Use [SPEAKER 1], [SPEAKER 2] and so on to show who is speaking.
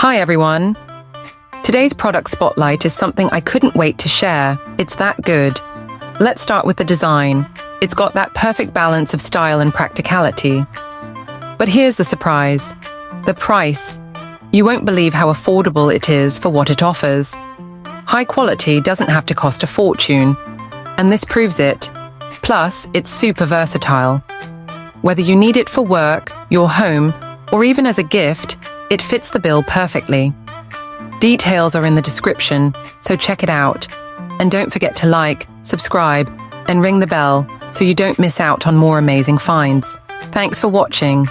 [SPEAKER 1] Hi everyone! Today's product spotlight is something I couldn't wait to share. It's that good. Let's start with the design. It's got that perfect balance of style and practicality. But here's the surprise. The price. You won't believe how affordable it is for what it offers. High quality doesn't have to cost a fortune, and this proves it. Plus, it's super versatile. Whether you need it for work, your home, or even as a gift, it fits the bill perfectly. Details are in the description, so check it out. And don't forget to like, subscribe, and ring the bell so you don't miss out on more amazing finds. Thanks for watching.